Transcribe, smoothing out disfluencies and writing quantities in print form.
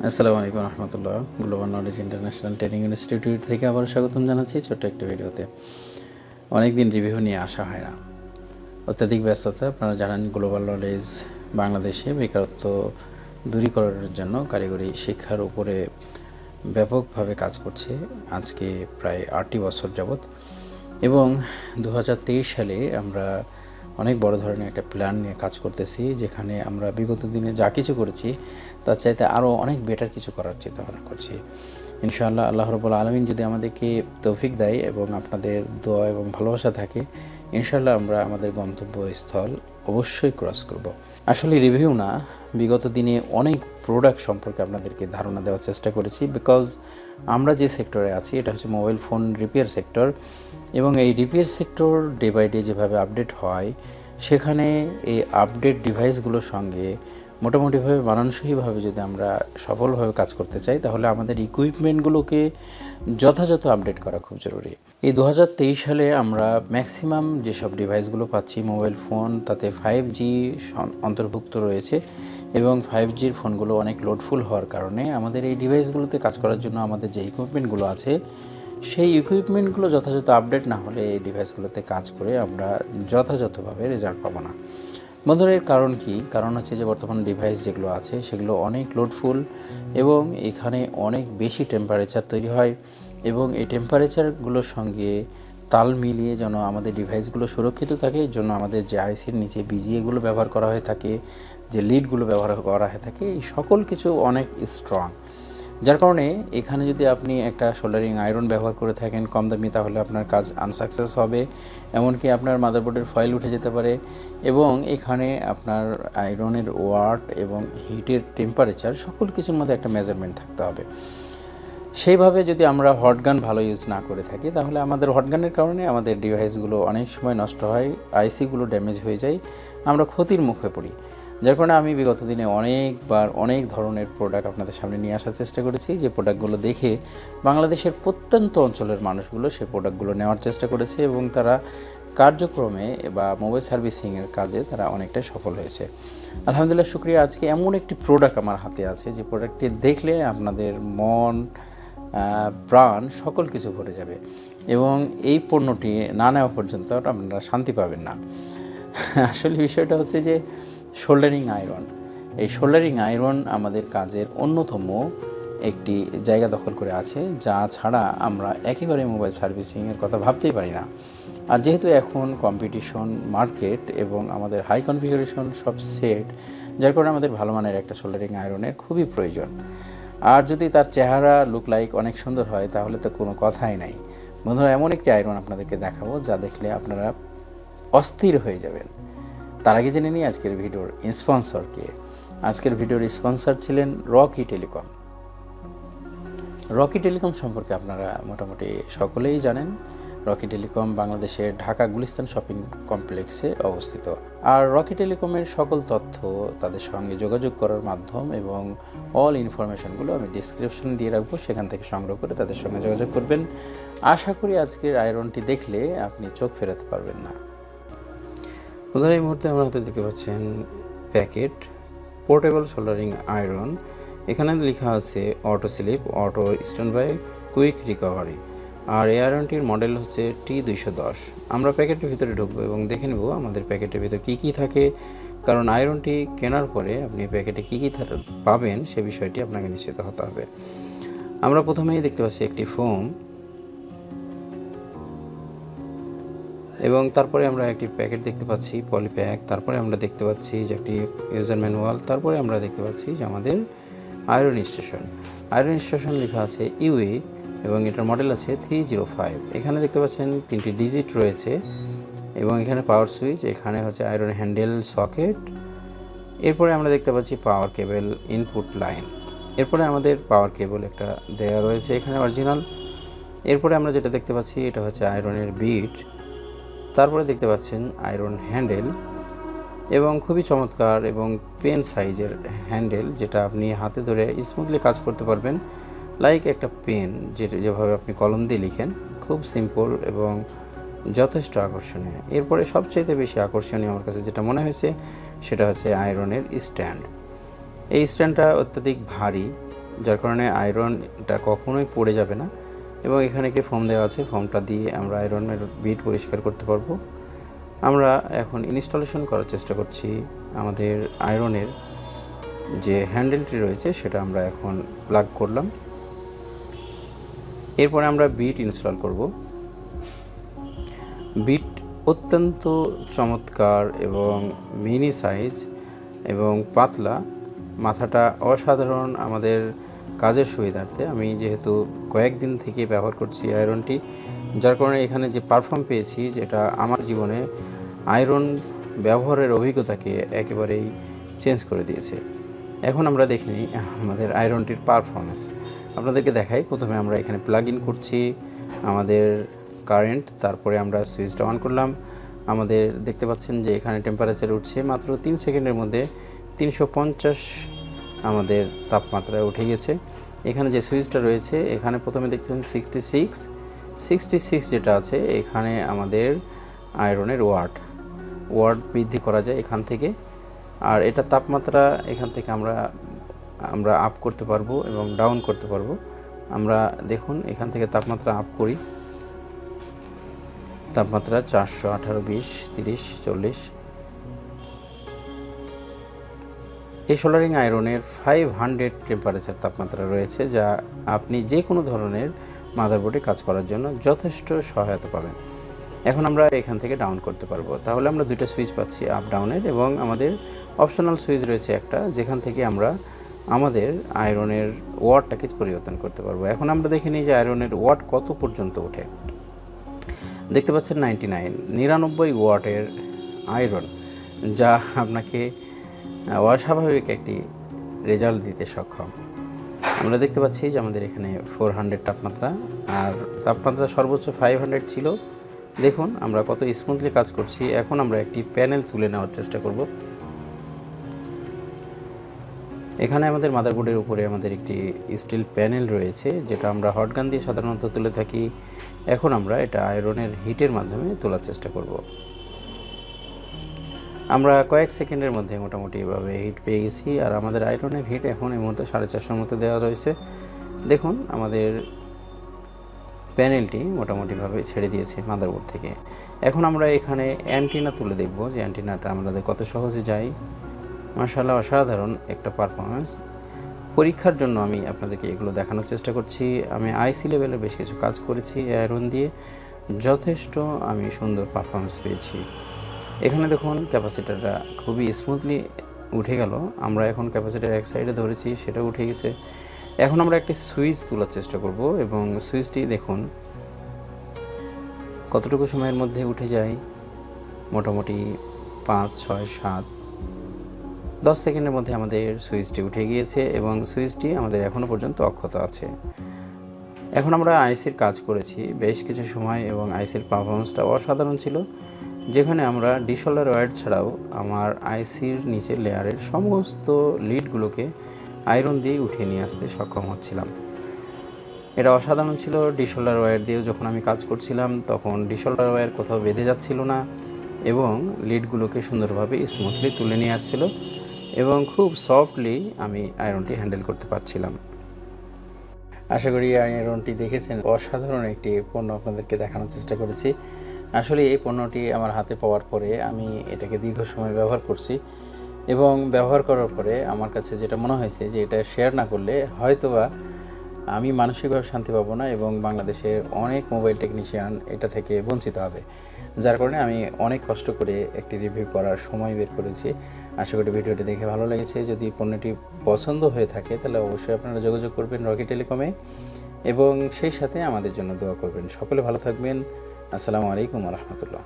আসসালামু আলাইকুম রহমতুল্লাহ। Global knowledge international training institute থেকে আবার স্বাগতম জানাচ্ছি ছোট্ট একটি ভিডিওতে। অনেকদিন রিভিউ নিয়ে আসা হয় না, অত্যাধিক ব্যস্ততা। আপনারা জানেন গ্লোবাল নলেজ বাংলাদেশে বেকারত্ব দূরীকরণের জন্য কারিগরি শিক্ষার উপরে ব্যাপকভাবে কাজ করছে আজকে প্রায় 8টি বছর যাবৎ। এবং 2023 সালে আমরা অনেক বড় ধরনের একটা প্ল্যান নিয়ে কাজ করতেছি, যেখানে আমরা বিগত দিনে যা কিছু করেছি তার চাইতে আরও অনেক বেটার কিছু করার চিন্তা ভাবনা করছি। ইনশাআল্লাহ আল্লাহ রাব্বুল আলামিন যদি আমাদেরকে তৌফিক দেয় এবং আপনাদের দোয়া এবং ভালোবাসা থাকে, ইনশাআল্লাহ আমরা আমাদের গন্তব্যস্থল অবশ্যই ক্রস করব। আসলে রিভিউ না, বিগত দিনে অনেক প্রোডাক্ট সম্পর্কে আপনাদেরকে ধারণা দেওয়ার চেষ্টা করেছি, বিকজ আমরা যে সেক্টরে আছি এটা হচ্ছে মোবাইল ফোন রিপেয়ার সেক্টর। এবং এই repair sector day by day যেভাবে আপডেট হয়, সেখানে এই আপডেট ডিভাইসগুলোর সঙ্গে মোটামুটিভাবে মানানসইভাবে যদি আমরা সফলভাবে কাজ করতে চাই, তাহলে আমাদের ইকুইপমেন্টগুলোকে যথাযথ আপডেট করা খুব জরুরি। এই 2023 সালে আমরা ম্যাক্সিমাম যেসব ডিভাইসগুলো পাচ্ছি মোবাইল ফোন, তাতে 5G অন্তর্ভুক্ত রয়েছে। এবং 5Gর ফোনগুলো অনেক লোডফুল হওয়ার কারণে আমাদের এই ডিভাইসগুলোতে কাজ করার জন্য আমাদের যে ইকুইপমেন্টগুলো আছে, সেই ইকুইপমেন্টগুলো যথাযথ আপডেট না হলে এই ডিভাইসগুলোতে কাজ করে আমরা যথাযথভাবে রেজাল্ট পাবো না। বন্ধুরা, এর কারণ কি? কারণ হচ্ছে যে বর্তমান ডিভাইস যেগুলো আছে সেগুলো অনেক লোডফুল এবং এখানে অনেক বেশি টেম্পারেচার তৈরি হয়। এবং এই টেম্পারেচারগুলোর সঙ্গে তাল মিলিয়ে যেন আমাদের ডিভাইসগুলো সুরক্ষিত থাকে, এর জন্য আমাদের যে আইসির নিচে বিজিএগুলো ব্যবহার করা হয়ে থাকে, যে লিডগুলো ব্যবহার করা হয়ে থাকে, এই সকল কিছু অনেক স্ট্রং। যার কারণে এখানে যদি আপনি একটা সোল্ডারিং আয়রন ব্যবহার করে থাকেন কম দামি, তাহলে আপনার কাজ আনসাকসেস হবে, এমনকি আপনার মাদারবোর্ডের ফয়েল উঠে যেতে পারে। এবং এখানে আপনার আয়রনের ওয়াট এবং হিটের টেম্পারেচার সকল কিছুর মধ্যে একটা মেজারমেন্ট থাকতে হবে। সেইভাবে যদি আমরা হটগান ভালো ইউজ না করে থাকি, তাহলে আমাদের হটগানের কারণে আমাদের ডিভাইসগুলো অনেক সময় নষ্ট হয়, আইসিগুলো ড্যামেজ হয়ে যায়, আমরা ক্ষতির মুখে পড়ি। যার কারণে আমি বিগত দিনে অনেকবার অনেক ধরনের প্রোডাক্ট আপনাদের সামনে নিয়ে আসার চেষ্টা করেছি, যে প্রোডাক্টগুলো দেখে বাংলাদেশের প্রত্যন্ত অঞ্চলের মানুষগুলো সেই প্রোডাক্টগুলো নেওয়ার চেষ্টা করেছে এবং তারা কার্যক্রমে বা মোবাইল সার্ভিসিংয়ের কাজে তারা অনেকটাই সফল হয়েছে। আলহামদুলিল্লাহ, শুক্রিয়া। আজকে এমন একটি প্রোডাক্ট আমার হাতে আছে যে প্রোডাক্টটি দেখলে আপনাদের মন প্রাণ সকল কিছু ভরে যাবে এবং এই পণ্যটি না নেওয়া পর্যন্ত আপনারা শান্তি পাবেন না। আসলে বিষয়টা হচ্ছে যে সোল্ডারিং আয়রন। এই সোল্ডারিং আয়রন আমাদের কাজের অন্যতম একটি জায়গা দখল করে আছে, যা ছাড়া আমরা একেবারে মোবাইল সার্ভিসিংয়ের কথা ভাবতেই পারি না। আর যেহেতু এখন কম্পিটিশন মার্কেট এবং আমাদের হাই কনফিগারেশন সব সেট, যার কারণে আমাদের ভালো মানের একটা সোল্ডারিং আয়রনের খুবই প্রয়োজন। আর যদি তার চেহারা লুক লাইক অনেক সুন্দর হয়, তাহলে তো কোনো কথাই নাই। বন্ধুরা, এমন একটি আয়রন আপনাদেরকে দেখাবো যা দেখলে আপনারা অস্থির হয়ে যাবেন। তার আগে জেনে নিই আজকের ভিডিওর স্পন্সর কে। আজকের ভিডিওর স্পন্সর ছিলেন রকি টেলিকম। রকি টেলিকম সম্পর্কে আপনারা মোটামুটি সকলেই জানেন। রকি টেলিকম বাংলাদেশের ঢাকা গুলিস্তান শপিং কমপ্লেক্সে অবস্থিত। আর রকি টেলিকমের সকল তথ্য, তাদের সঙ্গে যোগাযোগ করার মাধ্যম এবং অল ইনফরমেশনগুলো আমি ডিসক্রিপশন দিয়ে রাখবো, সেখান থেকে সংগ্রহ করে তাদের সঙ্গে যোগাযোগ করবেন। আশা করি আজকের আয়রনটি দেখলে আপনি চোখ ফেরাতে পারবেন না। বন্ধুরা, এই মুহূর্তে আমার হাতে দেখতে পাচ্ছেন প্যাকেট পোর্টেবল সোল্ডারিং আয়রন। এখানে লেখা আছে auto slip, auto stand by, quick recovery. আর এই আয়রনটির মডেল হচ্ছে T210। আমরা প্যাকেটের ভিতরে ঢুকবো এবং দেখে নেব আমাদের প্যাকেটের ভিতরে কী কী থাকে, কারণ আয়রনটি কেনার পরে আপনি প্যাকেটে কী কী পাবেন সে বিষয়টি আপনাকে নিশ্চিত হতে হবে। আমরা প্রথমেই দেখতে পাচ্ছি একটি ফোম, এবং তারপরে আমরা একটি প্যাকেট দেখতে পাচ্ছি পলিপ্যাক। তারপরে আমরা দেখতে পাচ্ছি যে একটি ইউজার ম্যানুয়াল। তারপরে আমরা দেখতে পাচ্ছি যে আমাদের আয়রন স্টেশন। আয়রন স্টেশন লেখা আছে YouYue এবং এটার মডেল আছে 305। এখানে দেখতে পাচ্ছেন 3টি ডিজিট রয়েছে এবং এখানে পাওয়ার সুইচ, এখানে হচ্ছে আয়রন হ্যান্ডেল সকেট। এরপরে আমরা দেখতে পাচ্ছি পাওয়ার কেবল ইনপুট লাইন। এরপরে আমাদের পাওয়ার কেবল একটা দেওয়া রয়েছে এখানে অরিজিনাল। এরপরে আমরা যেটা দেখতে পাচ্ছি এটা হচ্ছে আয়রনের বিট। তারপরে দেখতে পাচ্ছেন আয়রন হ্যান্ডেল এবং খুবই চমৎকার এবং পেন সাইজের হ্যান্ডেল, যেটা আপনি হাতে ধরে স্মুথলি কাজ করতে পারবেন, লাইক একটা পেন, যেভাবে আপনি কলম দিয়ে লিখেন। খুব সিম্পল এবং যথেষ্ট আকর্ষণীয়। এরপরে সবচাইতে বেশি আকর্ষণীয় আমার কাছে যেটা মনে হয়েছে সেটা হচ্ছে আয়রনের স্ট্যান্ড। এই স্ট্যান্ডটা অত্যধিক ভারী যার কারণে আয়রনটা কখনোই পড়ে যাবে না। এবং এখানে একটি ফোম দেওয়া আছে, ফোমটা দিয়ে আমরা আয়রনের বিট পরিষ্কার করতে পারবো। আমরা এখন ইনস্টলেশন করার চেষ্টা করছি। আমাদের আয়রনের যে হ্যান্ডেলটি রয়েছে সেটা আমরা এখন প্লাগ করলাম। এরপরে আমরা বিট ইনস্টল করব। বিট অত্যন্ত চমৎকার এবং মিনি সাইজ এবং পাতলা, মাথাটা অসাধারণ। আমাদের কাজের সুবিধার্থে আমি যেহেতু কয়েকদিন থেকে ব্যবহার করছি আয়রনটি, যার কারণে এখানে যে পারফর্ম পেয়েছি, যেটা আমার জীবনে আয়রন ব্যবহারের অভিজ্ঞতাকে একেবারেই চেঞ্জ করে দিয়েছে। এখন আমরা দেখে নিই আমাদের আয়রনটির পারফরমেন্স। আপনাদেরকে দেখাই। প্রথমে আমরা এখানে প্লাগ ইন করছি আমাদের কারেন্ট, তারপরে আমরা সুইচটা অন করলাম। আমাদের দেখতে পাচ্ছেন যে এখানে টেম্পারেচার উঠছে, মাত্র 3 সেকেন্ডের মধ্যে 350 আমাদের তাপমাত্রায় উঠে গেছে। এখানে যে সুইচটা রয়েছে, এখানে প্রথমে দেখতে পাচ্ছেন 66 যেটা আছে, এখানে আমাদের আয়রনের ওয়াট বৃদ্ধি করা যায় এখান থেকে। আর এটা তাপমাত্রা এখান থেকে আমরা আপ করতে পারবো এবং ডাউন করতে পারবো। আমরা দেখুন এখান থেকে তাপমাত্রা আপ করি, তাপমাত্রা 418, 20, 30, 40। এই সোল্ডারিং আয়রনের 500 টেম্পারেচার তাপমাত্রা রয়েছে, যা আপনি যে কোনো ধরনের মাদারবোর্ডে কাজ করার জন্য যথেষ্ট সহায়তা পাবেন। এখন আমরা এখান থেকে ডাউন করতে পারবো। তাহলে আমরা দুইটা সুইচ পাচ্ছি, আপ ডাউনের, এবং আমাদের অপশনাল সুইচ রয়েছে একটা, যেখান থেকে আমরা আমাদের আয়রনের ওয়াটটাকে পরিবর্তন করতে পারবো। এখন আমরা দেখে নিই যে আয়রনের ওয়াট কত পর্যন্ত ওঠে। দেখতে পাচ্ছেন 99 ওয়াটের আয়রন, যা আপনাকে অস্বাভাবিক একটি রেজাল্ট দিতে সক্ষম। আমরা দেখতে পাচ্ছি যে আমাদের এখানে 400 তাপমাত্রা, আর তাপমাত্রা সর্বোচ্চ 500 ছিল। দেখুন আমরা কত স্মুথলি কাজ করছি। এখন আমরা একটি প্যানেল তুলে নেওয়ার চেষ্টা করব। এখানে আমাদের মাদারবোর্ডের উপরে আমাদের একটি স্টিল প্যানেল রয়েছে, যেটা আমরা হটগান দিয়ে সাধারণত তুলে থাকি। এখন আমরা এটা আয়রনের হিটের মাধ্যমে তোলার চেষ্টা করব। আমরা কয়েক সেকেন্ডের মধ্যে মোটামুটি এভাবে হিট পেয়ে গেছি। আর আমাদের আয়রনের হিট এখন এই মুহূর্তে 450 মতো দেওয়া রয়েছে। দেখুন আমাদের প্যানেলটি মোটামুটিভাবে ছেড়ে দিয়েছে মাদারবোর্ড থেকে। এখন আমরা এখানে অ্যান্টিনা তুলে দেখব যে অ্যান্টিনাটা আমাদের কত সহজে যায়। মাশাআল্লাহ, অসাধারণ একটা পারফরমেন্স। পরীক্ষার জন্য আমি আপনাদেরকে এগুলো দেখানোর চেষ্টা করছি। আমি আইসি লেভেলে বেশ কিছু কাজ করেছি আয়রন দিয়ে, যথেষ্ট আমি সুন্দর পারফরমেন্স পেয়েছি। এখানে দেখুন ক্যাপাসিটারটা খুবই স্মুথলি উঠে গেল। আমরা এখন ক্যাপাসিটার এক সাইডে ধরেছি, সেটা উঠে গেছে। এখন আমরা একটি সুইচ তোলার চেষ্টা করব, এবং সুইচটি দেখুন কতটুকু সময়ের মধ্যে উঠে যায়। মোটামুটি 5, 6, 7, 10 সেকেন্ডের মধ্যে আমাদের সুইচটি উঠে গিয়েছে, এবং সুইচটি আমাদের এখনও পর্যন্ত অক্ষত আছে। এখন আমরা আইসির কাজ করেছি বেশ কিছু সময়, এবং আইসির পারফরমেন্সটা অসাধারণ ছিল। যেখানে আমরা ডিসোল্ডার ওয়্যার ছাড়াও আমার আইসির নিচের লেয়ারের সমস্ত লিডগুলোকে আয়রন দিয়ে উঠিয়ে নিয়ে আসতে সক্ষম হচ্ছিলাম। এটা অসাধারণ ছিল। ডিসোল্ডার ওয়্যার দিয়েও যখন আমি কাজ করছিলাম, তখন ডিসোল্ডার ওয়্যার কোথাও বেঁধে যাচ্ছিল না, এবং লিডগুলোকে সুন্দরভাবে স্মুথলি তুলে নিয়ে আসছিল, এবং খুব সফটলি আমি আয়রনটি হ্যান্ডেল করতে পারছিলাম। আশা করি আয়রনটি দেখেছেন। অসাধারণ একটি পণ্য আপনাদেরকে দেখানোর চেষ্টা করেছি। আসলে এই পণ্যটি আমার হাতে পাওয়ার পরে আমি এটাকে দীর্ঘ সময় ব্যবহার করছি, এবং ব্যবহার করার পরে আমার কাছে যেটা মনে হয়েছে যে এটা শেয়ার না করলে হয়তোবা আমি মানসিকভাবে শান্তি পাবো না, এবং বাংলাদেশের অনেক মোবাইল টেকনিশিয়ান এটা থেকে বঞ্চিত হবে। যার কারণে আমি অনেক কষ্ট করে একটি রিভিউ করার সময় বের করেছি। আশা করি ভিডিওটি দেখে ভালো লেগেছে। যদি পণ্যটি পছন্দ হয়ে থাকে তাহলে অবশ্যই আপনারা যোগাযোগ করবেন রকি টেলিকমে, এবং সেই সাথে আমাদের জন্য দোয়া করবেন। সকলে ভালো থাকবেন। আসসালামু আলাইকুম ওয়া রাহমাতুল্লাহ।